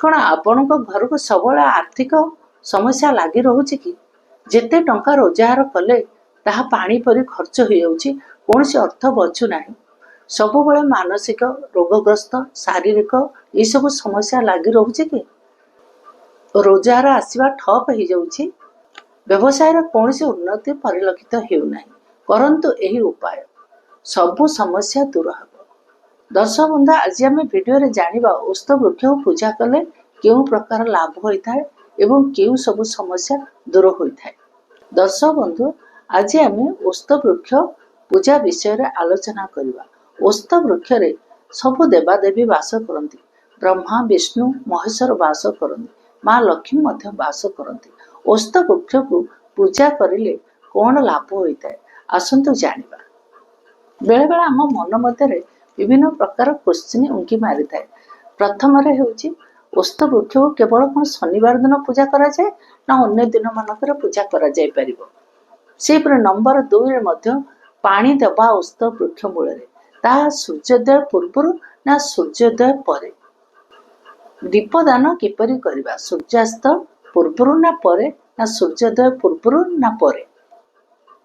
कौन आपण घर को सब आर्थिक समस्या लगी रोचे कि जेते टंका रोजगार कले ताहा पानी परी खर्च हो जाउछि, कौन से अर्थ बचु ना। सब बड़े मानसिक रोगग्रस्त शारीरिक ये सब समस्या लगी रोचे कि रोजगार आसवा ठप हो जाउछि, व्यवसाय कौन से उन्नति परिलक्षित होना। करंतु यही उपाय सबु समस्या दूर हम। दर्शक बंधु, आज आम भिडियो रे जानिबा ओस्त वृक्ष को पूजा कले केउ प्रकार लाभ होता है एवं केउ सब समस्या दूर होता है। दर्शक बंधु, आज आम ओस्त वृक्ष पूजा विषय रे आलोचना करबा। ओस्त वृक्ष रे सब देवादेवी वास करती, ब्रह्मा विष्णु महेश्वर वास करती, माँ लक्ष्मी मध्य वास करती। ओस्त वृक्ष को पूजा करिले कौन लाभ होता है आसंतु जानिबा। बेले बेले आम मन मध्य विभिन्न प्रकार क्वेश्चन उंकी मारी थाए। प्रथम होउछि ओस्त वृक्ष को केवल कौन शनिवार दिन पूजा करा जाए ना अन्य दिन मानकर पूजा करा जाय परिबो। से पर नंबर 2 रे मध्य पानी देबा ओस्त वृक्ष मूल रे ता सूर्योदय पूर्व ना सूर्योदय परे। दीपदान किपरि करिबा, सूर्यास्त पूर्व ना परे ना सूर्योदय पूर्व ना परे।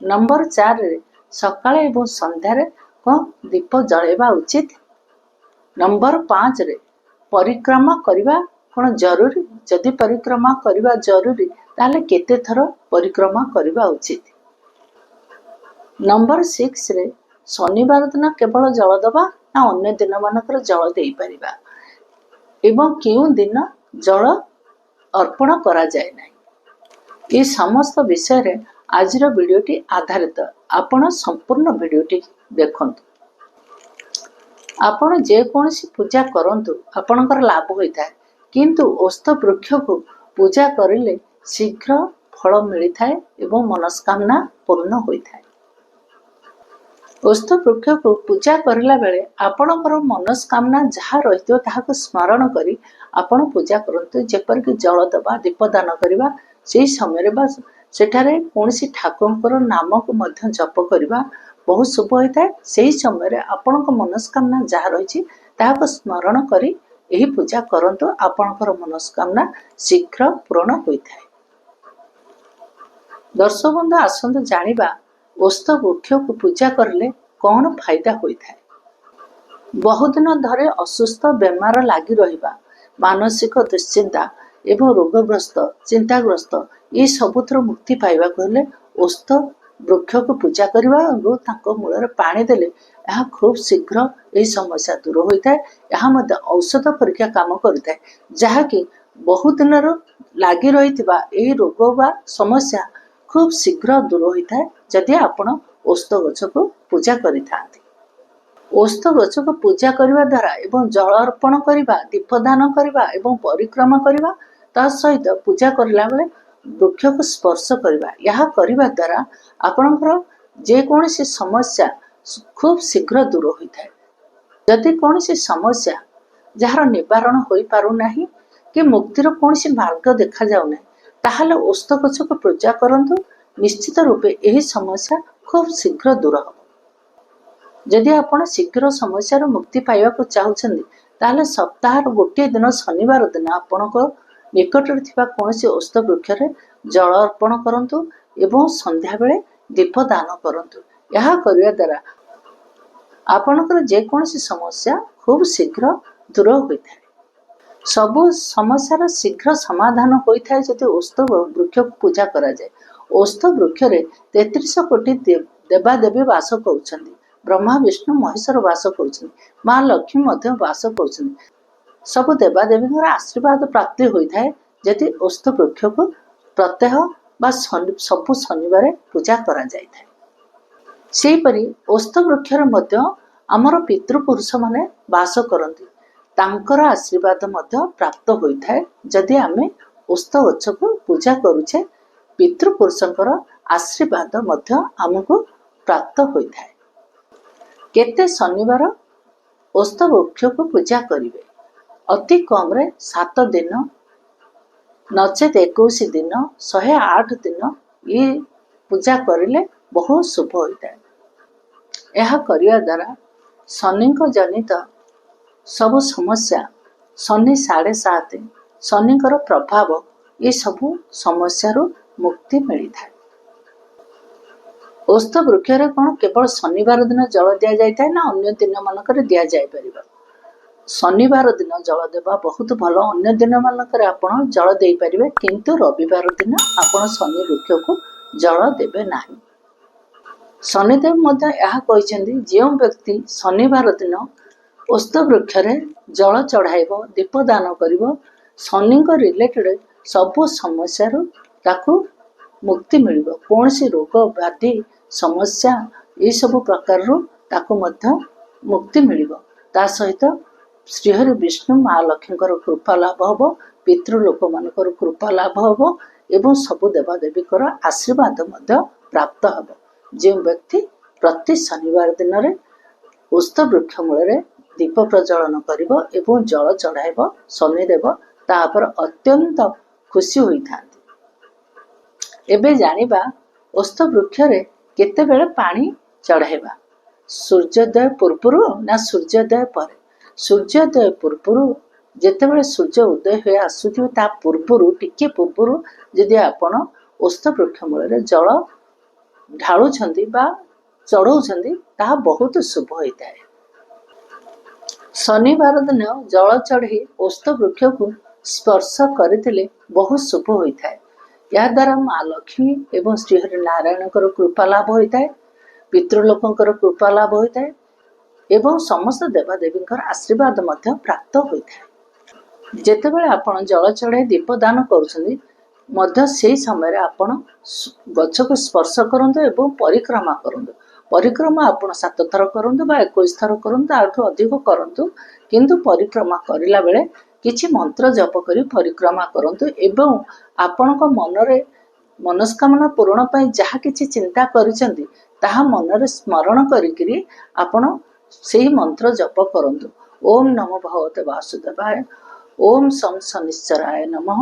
नंबर 4 रे सकाळे एवं संध्यारे कौन दीप जलेबा उचित। नंबर 5 रे परिक्रमा करिबा कौन जरूरी, जदि परिक्रमा करिबा जरूरी ताले केते थर परिक्रमा करिबा उचित। नंबर 6 रे शनिवार दिन केवल जल दबा ना अन्य दिन मानकर जल देई परिबा एवं केउ दिन जल अर्पण करा जाए नहीं। ये समस्त विषय रे आजिर वीडियोटी आधारित। आपण संपूर्ण वीडियोटी देखंतु। आपण जे कोनसी पूजा करंतु आपणकर लाभ होता है, किंतु ओस्त वृक्ष को पूजा करिले शीघ्र फल मिलता है एवं मनस्कामना पूर्ण होता है। ओस्त वृक्ष को पूजा करला बेले आपणकर मनस्कामना जहाँ रहितो ताहाको स्मरण करी आपण पूजा करंतु। जेपर कि जल दबा दीपदान करबा से समय रे बा सेठारे कोनसी ठाकुरଙ୍କର नाम को मध्य जप करबा बहुत शुभ होता है। से समय रे आपणक मनस्कामना जहाँ रही ताहाको स्मरण करी यही पूजा करंतु, आपणकर मनस्कामना शीघ्र पूर्ण होता है। दर्शक बंधु, आसंतु जानिबा ओस्त वृक्ष को पूजा करले कौन फायदा होता है। बहुत दिन धरे असुस्थ बेमार लगी रहिबा, मानसिक दुश्चिंता एवं रोगग्रस्त चिंताग्रस्त ये सबुथर मुक्ति पाइबा कहले ओस्त वृक्ष को पूजा करबा और तांको मूल पानी देले यह खूब शीघ्र यही समस्या दूर होता है। यह मध्य औषध परीक्षा काम करता है, जहाँकि बहुत दिन लगी रही यही रोग बा समस्या खूब शीघ्र दूर होता है जदि आपण ओस्त गछ को पूजा करिथांती। ओस्त गछ को पूजा करबा द्वारा एवं जल अर्पण करबा, दीपदान करबा एवं परिक्रमा करबा ता सहित पूजा करला बेले वृक्ष को स्पर्श करबा, यह करबा द्वारा आपणकर जे कोनसी समस्या खूब शीघ्र दूर होता है। जदि कोनसी समस्या जहार निवारण होई पारु नाही कि मुक्तिर कोनसी मार्ग देखा जाउ नाही, ताहाले ओस्त गछ को पूजा करंतु। निश्चित रूपे यही समस्या खूब शीघ्र दूर हो। जदि आपण शीघ्र समस्या मुक्ति पाइबा को चाहुछन्ती ताहाले सप्ताह गोटे दिन शनिवार दिन आपणक निकट कौन से ओस्त वृक्ष रे जल अर्पण करंतु एवं संध्या बेले दीपदान करंतु। यह करिया द्वारा आपणकर जे कोनसी समस्या खूब शीघ्र दूर होता है। सबु समस्यार शीघ्र समाधान होता है जदि ओस्त वृक्ष को पूजा करा जाए। ओस्त वृक्ष रे 33 कोटी देवादेवी वास करुछन्ती, ब्रह्मा विष्णु महेश्वर वास करुछन्ती, माँ लक्ष्मी मध्य वास करुछन्ती। सब देवादेवी आशीर्वाद प्राप्ति होता है जदि ओस्त वृक्ष को प्रत्यह बा सबु शनिवार पूजा करा जाय थाए। सेहीपरि ओस्त वृक्ष मध्य आमर पितृपुरुष माने वास करती, तांकर आशीर्वाद मध्य प्राप्त होता है जदि आमे ओस्त गछ को पूजा करुचे। पितृपुरुषंकर आशीर्वाद मध्य आमको प्राप्त होता है। केते शनिवार ओस्त वृक्ष को पूजा करिवे, अति कम रे 7 दिन नचेत 21 दिन 108 दिन ये पूजा करिले बहुत शुभ होता है। यह करिया द्वारा शनि जनित सब समस्या शनि 7.5 ଶନିଙ୍କର ପ୍ରଭାବ ଏସବୁ ସମସ୍ୟାରୁ ମୁକ୍ତି ମିଳିଥାଏ। ଓସ୍ତ ବୃକ୍ଷରେ କ'ଣ କେବଳ ଶନିବାର ଦିନ ଜଳ ଦିଆଯାଇଥାଏ ନା ଅନ୍ୟ ଦିନ ମାନଙ୍କରେ ଦିଆଯାଇପାରିବ? ଶନିବାର ଦିନ ଜଳ ଦେବା ବହୁତ ଭଲ। ଅନ୍ୟ ଦିନ ମାନଙ୍କରେ ଆପଣ ଜଳ ଦେଇପାରିବେ, କିନ୍ତୁ ରବିବାର ଦିନ ଆପଣ ଶନି ବୃକ୍ଷକୁ ଜଳ ଦେବେ ନାହିଁ। ଶନିଦେବ ମଧ୍ୟ ଏହା କହିଛନ୍ତି, ଯେଉଁ ବ୍ୟକ୍ତି ଶନିବାର ଦିନ ଓସ୍ତ ବୃକ୍ଷରେ ଜଳ ଚଢ଼ାଇବ, ଦୀପଦାନ କରିବ, ଶନିଙ୍କ ରିଲେଟେଡ୍ ସବୁ ସମସ୍ୟାରୁ ତାକୁ ମୁକ୍ତି ମିଳିବ। କୌଣସି ରୋଗ ବ୍ୟାଧି ସମସ୍ୟା ଏସବୁ ପ୍ରକାରରୁ ତାକୁ ମଧ୍ୟ ମୁକ୍ତି ମିଳିବ। ତା ସହିତ ଶ୍ରୀହରି ବିଷ୍ଣୁ ମା ଲକ୍ଷ୍ମୀଙ୍କର କୃପା ଲାଭ ହେବ, ପିତୃ ଲୋକମାନଙ୍କର କୃପା ଲାଭ ହେବ ଏବଂ ସବୁ ଦେବାଦେବୀଙ୍କର ଆଶୀର୍ବାଦ ମଧ୍ୟ ପ୍ରାପ୍ତ ହେବ। ଯେଉଁ ବ୍ୟକ୍ତି ପ୍ରତି ଶନିବାର ଦିନରେ ଓସ୍ତ ବୃକ୍ଷ ମୂଳରେ ଦୀପ ପ୍ରଜ୍ୱଳନ କରିବ ଏବଂ ଜଳ ଚଢ଼ାଇବ, ଶନିଦେବ ତା ଉପରେ ଅତ୍ୟନ୍ତ ଖୁସି ହୋଇଥାନ୍ତି। ଏବେ ଜାଣିବା ଓସ୍ତ ବୃକ୍ଷରେ କେତେବେଳେ ପାଣି ଚଢ଼ାଇବା। ସୂର୍ଯ୍ୟୋଦୟ ପୂର୍ବରୁ ନା ସୂର୍ଯ୍ୟୋଦୟ ପରେ? ସୂର୍ଯ୍ୟୋଦୟ ପୂର୍ବରୁ, ଯେତେବେଳେ ସୂର୍ଯ୍ୟ ଉଦୟ ହୋଇ ଆସୁଥିବେ ତା ପୂର୍ବରୁ, ଟିକେ ପୂର୍ବରୁ ଯଦି ଆପଣ ଓସ୍ତ ବୃକ୍ଷ ମୂଳରେ ଜଳ ଢାଳୁଛନ୍ତି ବା ଚଢ଼ଉଛନ୍ତି, ତାହା ବହୁତ ଶୁଭ ହୋଇଥାଏ। ଶନିବାର ଦିନ ଜଳ ଚଢ଼େଇ ଓସ୍ତ ବୃକ୍ଷକୁ ସ୍ପର୍ଶ କରିଥିଲେ ବହୁତ ଶୁଭ ହୋଇଥାଏ। ଏହାଦ୍ୱାରା ମା ଲକ୍ଷ୍ମୀ ଏବଂ ଶ୍ରୀହରି ନାରାୟଣଙ୍କର କୃପା ଲାଭ ହୋଇଥାଏ, ପିତୃଲୋକଙ୍କର କୃପା ଲାଭ ହୋଇଥାଏ ଏବଂ ସମସ୍ତ ଦେବାଦେବୀଙ୍କର ଆଶୀର୍ବାଦ ମଧ୍ୟ ପ୍ରାପ୍ତ ହୋଇଥାଏ। ଯେତେବେଳେ ଆପଣ ଜଳ ଚଢ଼ାଇ ଦୀପ ଦାନ କରୁଛନ୍ତି ମଧ୍ୟ ସେହି ସମୟରେ ଆପଣ ଗଛକୁ ସ୍ପର୍ଶ କରନ୍ତୁ ଏବଂ ପରିକ୍ରମା କରନ୍ତୁ। ପରିକ୍ରମା ଆପଣ 7 ଥର କରନ୍ତୁ ବା 21 ଥର କରନ୍ତୁ, ତାଠୁ ଅଧିକ କରନ୍ତୁ, କିନ୍ତୁ ପରିକ୍ରମା କରିଲା ବେଳେ କିଛି ମନ୍ତ୍ର ଜପ କରି ପରିକ୍ରମା କରନ୍ତୁ ଏବଂ ଆପଣଙ୍କ ମନରେ ମନସ୍କାମନା ପୂରଣ ପାଇଁ ଯାହା କିଛି ଚିନ୍ତା କରିଛନ୍ତି ତାହା ମନରେ ସ୍ମରଣ କରିକିରି ଆପଣ ସେହି ମନ୍ତ୍ର ଜପ କରନ୍ତୁ। ଓಂ ନମୋ ଭଗବତେ ବାସୁଦେବାୟ, ଓಂ ଶଂ ଶନିଶ୍ଚରାୟ ନମଃ,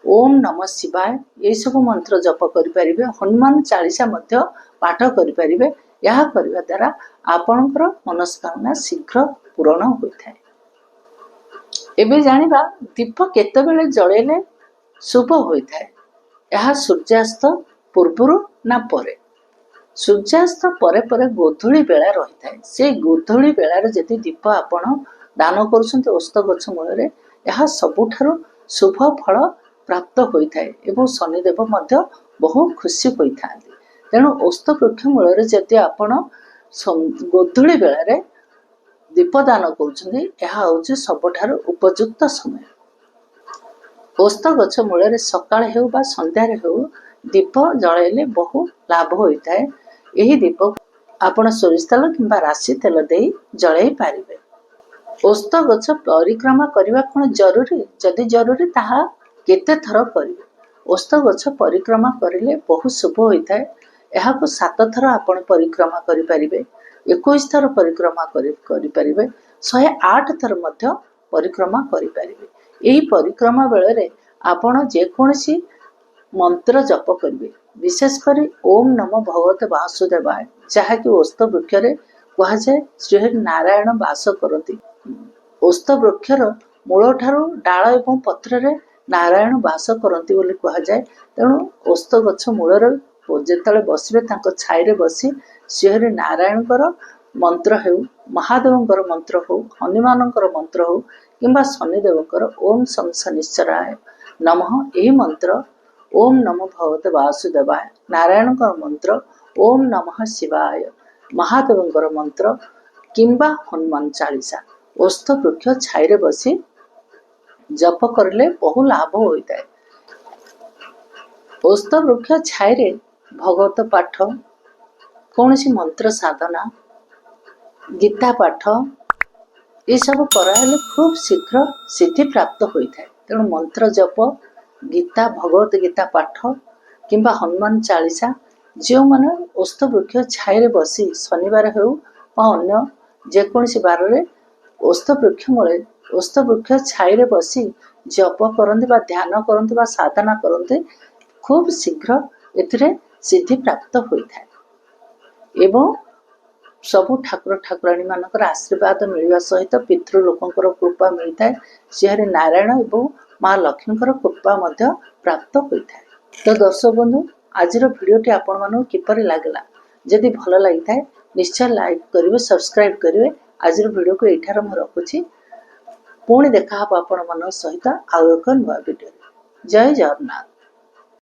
ଓಂ ନମଃ ଶିବାୟ, ଏହିସବୁ ମନ୍ତ୍ର ଜପ କରିପାରିବେ। ହନୁମାନ ଚାଳିଶା ମଧ୍ୟ ପାଠ କରିପାରିବେ। ଏହା କରିବା ଦ୍ୱାରା ଆପଣଙ୍କର ମନସ୍କାମନା ଶୀଘ୍ର ପୂରଣ ହୋଇଥାଏ। ଏବେ ଜାଣିବା ଦୀପ କେତେବେଳେ ଜଳେଇଲେ ଶୁଭ ହୋଇଥାଏ। ଏହା ସୂର୍ଯ୍ୟାସ୍ତ ପୂର୍ବରୁ ନା ପରେ? ସୂର୍ଯ୍ୟାସ୍ତ ପରେ ପରେ ଗୋଧୂଳି ବେଳା ରହିଥାଏ। ସେ ଗୋଧୂଳି ବେଳାରେ ଯଦି ଦୀପ ଆପଣ ଦାନ କରୁଛନ୍ତି ଓସ୍ତ ଗଛ ମୂଳରେ, ଏହା ସବୁଠାରୁ ଶୁଭ ଫଳ ପ୍ରାପ୍ତ ହୋଇଥାଏ ଏବଂ ଶନିଦେବ ମଧ୍ୟ ବହୁ ଖୁସି ହୋଇଥାନ୍ତି। ତେଣୁ ଓସ୍ତ ବୃକ୍ଷ ମୂଳରେ ଯଦି ଆପଣ ଗୋଧୂଳି ବେଳାରେ ଦୀପ ଦାନ କରୁଛନ୍ତି, ଏହା ହେଉଛି ସବୁଠାରୁ ଉପଯୁକ୍ତ ସମୟ। ଓସ୍ତ ଗଛ ମୂଳରେ ସକାଳେ ହେଉ ବା ସନ୍ଧ୍ୟାରେ ହେଉ ଦୀପ ଜଳାଇଲେ ବହୁ ଲାଭ ହୋଇଥାଏ। ଏହି ଦୀପ ଆପଣ ସୋରିଷ ତେଲ କିମ୍ବା ରାଶି ତେଲ ଦେଇ ଜଳାଇ ପାରିବେ। ଓସ୍ତ ଗଛ ପରିକ୍ରମା କରିବା କ'ଣ ଜରୁରୀ? ଯଦି ଜରୁରୀ ତାହା କେତେ ଥର କରିବେ? ଓସ୍ତ ଗଛ ପରିକ୍ରମା କରିଲେ ବହୁ ଶୁଭ ହୋଇଥାଏ। ଏହାକୁ 7 ଥର ଆପଣ ପରିକ୍ରମା କରିପାରିବେ, 21 ଥର ପରିକ୍ରମା କରିପାରିବେ, 108 ଥର ମଧ୍ୟ ପରିକ୍ରମା କରିପାରିବେ। ଏହି ପରିକ୍ରମା ବେଳରେ ଆପଣ ଯେକୌଣସି ମନ୍ତ୍ର ଜପ କରିବେ, ବିଶେଷ କରି ଓಂ ନମୋ ଭଗବତେ ବାସୁଦେବାୟ, ଯାହାକି ଓସ୍ତ ବୃକ୍ଷରେ କୁହାଯାଏ ଶ୍ରୀହରି ନାରାୟଣ ବାସ କରନ୍ତି। ଓସ୍ତ ବୃକ୍ଷର ମୂଳଠାରୁ ଡାଳ ଏବଂ ପତ୍ରରେ ନାରାୟଣ ବାସ କରନ୍ତି ବୋଲି କୁହାଯାଏ। ତେଣୁ ଓସ୍ତ ଗଛ ମୂଳରେ ଯେତେବେଳେ ବସିବେ ତାଙ୍କ ଛାଇରେ ବସି ଶ୍ରୀହରି ନାରାୟଣଙ୍କର ମନ୍ତ୍ର ହେଉ, ମହାଦେବଙ୍କର ମନ୍ତ୍ର ହେଉ, ହନୁମାନଙ୍କର ମନ୍ତ୍ର ହେଉ କିମ୍ବା ଶନିଦେବଙ୍କର ଓಂ ଶଂ ଶନିଶ୍ଚରାୟ ନମଃ, ଏହି ମନ୍ତ୍ର, ଓಂ ନମୋ ଭଗବତେ ବାସୁଦେବାୟ, ନାରାୟଣଙ୍କର ମନ୍ତ୍ର ଓಂ ନମଃ ଶିବାୟ, ମହାଦେବଙ୍କର ମନ୍ତ୍ର କିମ୍ବା ହନୁମାନ ଚାଳିଶା ଓସ୍ତ ବୃକ୍ଷ ଛାଇରେ ବସି ଜପ କରିଲେ ବହୁ ଲାଭ ହୋଇଥାଏ। ଓସ୍ତ ବୃକ୍ଷ ଛାଇରେ ଭଗବତ ପାଠ, କୌଣସି ମନ୍ତ୍ର ସାଧନା, ଗୀତା ପାଠ ଏସବୁ କରାହେଲେ ଖୁବ୍ ଶୀଘ୍ର ସିଦ୍ଧି ପ୍ରାପ୍ତ ହୋଇଥାଏ। ତେଣୁ ମନ୍ତ୍ର ଜପ, ଗୀତା, ଭଗବତ ଗୀତା ପାଠ କିମ୍ବା ହନୁମାନ ଚାଳିଶା, ଯେଉଁମାନେ ଓସ୍ତ ବୃକ୍ଷ ଛାଇରେ ବସି ଶନିବାର ହେଉ ବା ଅନ୍ୟ ଯେକୌଣସି ବାରରେ ଓସ୍ତ ବୃକ୍ଷ ମୂଳେ ଓସ୍ତ ବୃକ୍ଷ ଛାଇରେ ବସି ଜପ କରନ୍ତି ବା ଧ୍ୟାନ କରନ୍ତି ବା ସାଧନା କରନ୍ତି, ଖୁବ୍ ଶୀଘ୍ର ଏଥିରେ ସିଦ୍ଧି ପ୍ରାପ୍ତ ହୋଇଥାଏ ଏବଂ ସବୁ ଠାକୁର ଠାକୁରାଣୀ ମାନଙ୍କର ଆଶୀର୍ବାଦ ମିଳିବା ସହିତ ପିତୃ ଲୋକଙ୍କର କୃପା ମିଳିଥାଏ। ଶ୍ରୀହରି ନାରାୟଣ ଏବଂ ମା ଲକ୍ଷ୍ମୀଙ୍କର କୃପା ମଧ୍ୟ ପ୍ରାପ୍ତ ହୋଇଥାଏ। ତ ଦର୍ଶକ ବନ୍ଧୁ, ଆଜିର ଭିଡ଼ିଓଟି ଆପଣମାନଙ୍କୁ କିପରି ଲାଗିଲା? ଯଦି ଭଲ ଲାଗିଥାଏ ନିଶ୍ଚୟ ଲାଇକ୍ କରିବେ, ସବସ୍କ୍ରାଇବ୍ କରିବେ। ଆଜିର ଭିଡ଼ିଓକୁ ଏଇଠାରେ ମୁଁ ରଖୁଛି। ପୁଣି ଦେଖା ହେବ ଆପଣମାନଙ୍କ ସହିତ ଆଉ ଏକ ନୂଆ ଭିଡ଼ିଓରେ। ଜୟ ଜଗନ୍ନାଥ।